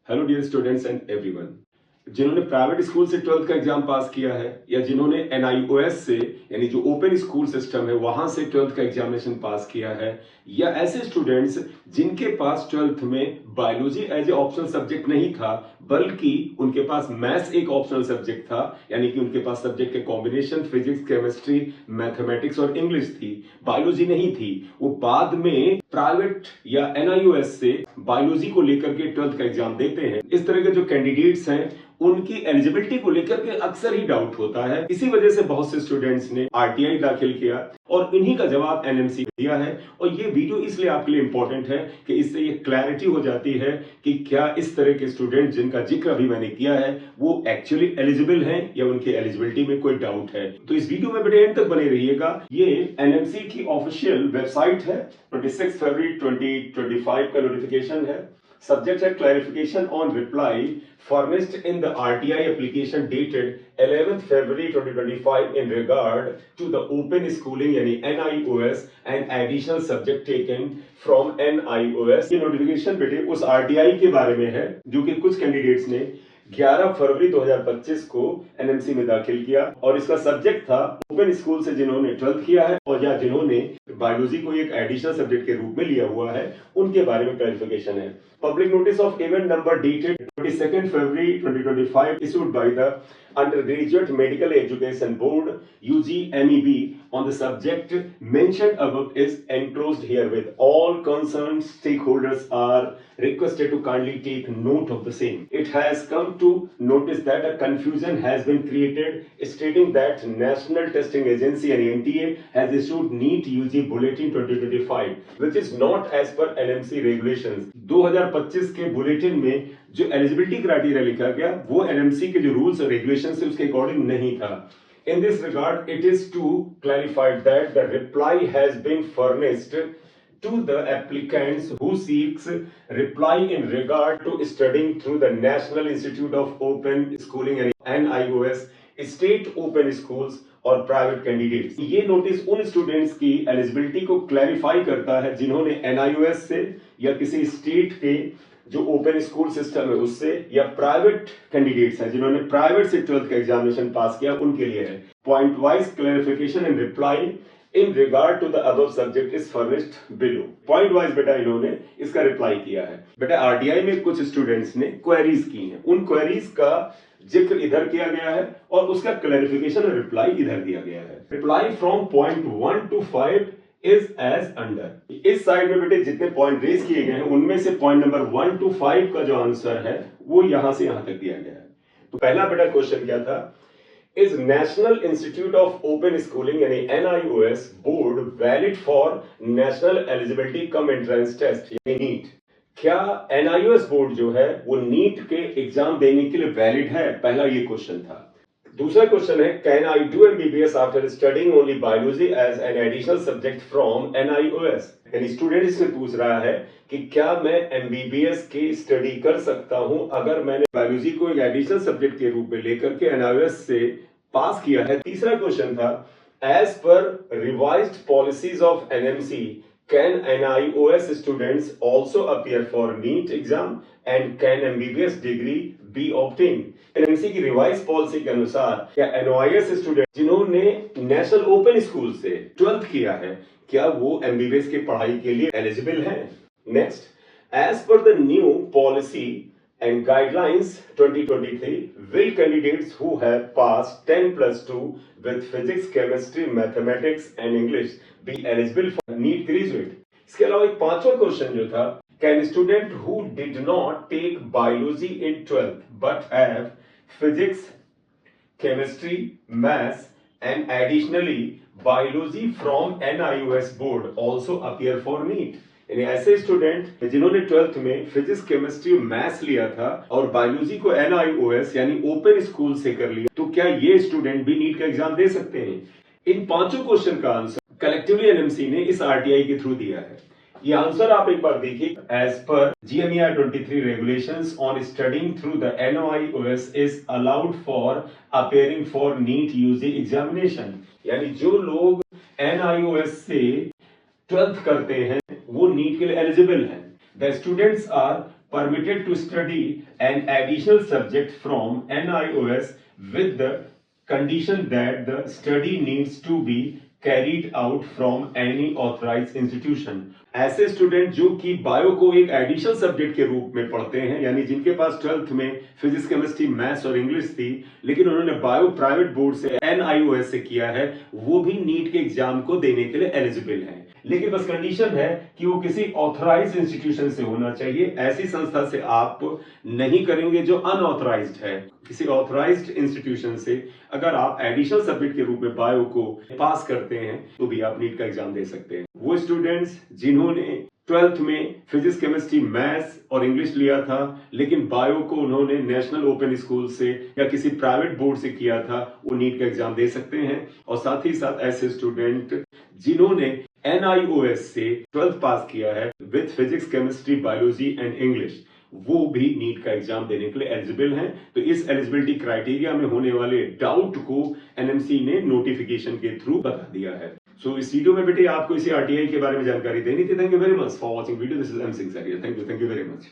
Hello dear students and everyone. जिन्होंने private school से 12th का एग्जाम पास किया है या जिन्होंने एनआईओएस से यानी जो ओपन स्कूल सिस्टम है वहां से 12th का एग्जामिनेशन पास किया है, या ऐसे स्टूडेंट्स जिनके पास 12th में biology as a optional subject नहीं था बल्कि उनके पास मैथ्स एक ऑप्शनल सब्जेक्ट था, यानी कि उनके पास सब्जेक्ट के कॉम्बिनेशन फिजिक्स, केमिस्ट्री, मैथमेटिक्स और इंग्लिश थी, बायोलॉजी नहीं थी। वो बाद में प्राइवेट या एनआईओएस से बायोलॉजी को लेकर के 12th का एग्जाम देते हैं। इस तरह के जो कैंडिडेट्स हैं उनकी एलिजिबिलिटी को लेकर के अक्सर ही डाउट होता है। इसी वजह से बहुत से स्टूडेंट्स ने आरटीआई दाखिल किया और इन्हीं का जवाब एनएमसी दिया है। और ये वीडियो इसलिए आपके लिए इंपॉर्टेंट है कि इससे ये क्लैरिटी हो जाती है कि क्या इस तरह के स्टूडेंट जिनका जिक्र अभी मैंने किया है वो एक्चुअली एलिजिबल हैं या उनकी एलिजिबिलिटी में कोई डाउट है। तो इस वीडियो में बड़े एंड तक बने रहिएगा। ये एनएमसी की ऑफिशियल वेबसाइट है, 26 फरवरी 2025 का नोटिफिकेशन है। Subject है clarification on reply furnished in the RTI application dated 11th February 2025 in regard to the open schooling यानी NIOS and additional subject taken from NIOS। ये नोटिफिकेशन बेटे उस RTI के बारे में है जो कि कुछ कैंडिडेट्स ने 11 फरवरी 2025 को एनएमसी में दाखिल किया और इसका सब्जेक्ट था ओपन स्कूल से जिन्होंने 12th किया है और या जिन्होंने बायोलॉजी को एक एडिशनल सब्जेक्ट के रूप में लिया हुआ है उनके बारे में क्लैरिफिकेशन है। Public notice of event number dated 22 February 2025 issued by the Undergraduate Medical Education Board UG-MEB on the subject mentioned above is enclosed herewith. All concerned stakeholders are requested to kindly take note of the same. It has come to notice that a confusion has been created stating that National Testing Agency and NTA has issued NEET UG Bulletin 2025 which is not as per NMC regulations। 2025 के bulletin में जो eligibility criteria लिखा गया वो NMC के जो rules और regulation है उसके अकॉर्डिंग नहीं था। In this regard, it is to clarify that the reply has been furnished to the applicants who seeks reply in regard to studying through the National Institute of Open Schooling and NIOS, state open schools और private candidates. ये notice उन students की eligibility को clarify करता है जिन्होंने NIOS से या किसी स्टेट के जो ओपन स्कूल सिस्टम है उससे या प्राइवेट कैंडिडेट्स हैं जिन्होंने प्राइवेट से 12th का एग्जामिनेशन पास किया उनके लिए है। Point wise clarification and reply in regard to the above subject is furnished below. Point wise बेटा इन्होंने इसका रिप्लाई किया है। बेटा आरटीआई में कुछ स्टूडेंट्स ने क्वेरीज की हैं, उन क्वेरीज का जिक्र इधर किया गया है और उसका क्लैरिफिकेशन और रिप्लाई इधर दिया गया है। Reply from point 1 to 5 is as under. इस साइड में बेटे जितने पॉइंट रेज किए गए हैं उनमें से पॉइंट नंबर 1 to 5 का जो आंसर है वो यहां से यहां तक दिया गया है। तो पहला बेटा क्वेश्चन क्या था, is National Institute of Open Schooling यानी NIOS board valid for National Eligibility cum Entrance Test यानी नीट। क्या एनआईओएस बोर्ड जो है वो नीट के एग्जाम देने के लिए वैलिड है, पहला ये क्वेश्चन था। दूसरा क्वेश्चन है, can I do MBBS after studying only biology as an additional subject from NIOS. यानी स्टूडेंट इसमें पूछ रहा है कि क्या मैं एमबीबीएस की स्टडी कर सकता हूं अगर मैंने बायोलॉजी को एक एडिशनल सब्जेक्ट के रूप में लेकर के एनआईओएस से पास किया है। तीसरा क्वेश्चन था, as per revised policies of NMC can NIOS students also appear for NEET exam and can MBBS degree be obtained? NMC की रिवाइज पॉलिसी के अनुसार क्या NIOS स्टूडेंट जिन्होंने नेशनल ओपन स्कूल से 12th किया है क्या वो एमबीबीएस की पढ़ाई के लिए एलिजिबल हैं? Next, as per the new policy and guidelines 2023 will candidates who have passed 10+2 with physics, chemistry, mathematics and English be eligible for NEET graduate? इसके अलावा एक पांचवा क्वेश्चन जो था, can student who did not take biology in 12th but have physics, chemistry, maths and additionally biology from NIOS board also appear for NEET? यानी ऐसे student जिन्होंने 12th में फिजिक्स, केमिस्ट्री, मैथ्स लिया था और बायोलॉजी को एनआईओएस यानी open school से कर लिया, तो क्या ये स्टूडेंट भी नीट का एग्जाम दे सकते हैं? इन पांचों क्वेश्चन का आंसर कलेक्टिवली एनएमसी ने इस आरटीआई के थ्रू दिया है। ये आंसर आप एक बार देखिए, as per GMER 23 regulations on studying through the NIOS is allowed for appearing for NEET UG examination। यानी जो लोग NIOS से 12th करते हैं वो नीट के लिए एलिजिबल हैं। The students are permitted to study an additional subject from NIOS with the condition that the study needs to be carried out from any authorized institution. ऐसे स्टूडेंट जो कि बायो को एक एडिशनल सब्जेक्ट के रूप में पढ़ते हैं, यानी जिनके पास 12th में फिजिक्स, केमिस्ट्री, मैथ्स और इंग्लिश थी, लेकिन उन्होंने बायो प्राइवेट बोर्ड से NIOS से किया है, वो भी नीट के एग्जाम को देने के लिए एलिजिबल हैं। लेकिन बस कंडीशन है कि वो किसी ऑथराइज्ड इंस्टीट्यूशन से होना चाहिए। ऐसी संस्था से आप नहीं करेंगे जो अनऑथराइज्ड है। किसी ऑथराइज्ड इंस्टीट्यूशन से अगर आप एडिशनल सब्जेक्ट के रूप में बायो को पास करते हैं तो भी आप नीट का एग्जाम दे सकते हैं। वो स्टूडेंट्स जिन्होंने 12th में फिजिक्स, केमिस्ट्री, मैथ्स और इंग्लिश लिया था, लेकिन बायो को उन्होंने नेशनल ओपन स्कूल से या किसी प्राइवेट बोर्ड से किया था, वो नीट का एग्जाम दे सकते हैं। और साथ ही साथ ऐसे स्टूडेंट जिन्होंने NIOS से 12th पास किया है with physics, chemistry, biology and English, वो भी नीट का एग्जाम देने के लिए एलिजिबल हैं। तो इस एलिजिबिलिटी क्राइटेरिया में होने वाले डाउट को NMC ने नोटिफिकेशन के थ्रू बता दिया है। सो इस वीडियो में बेटे आपको इसी RTI के बारे में जानकारी देनी थी। Thank you very much for watching video. This is M Singh Saria। Thank you very much.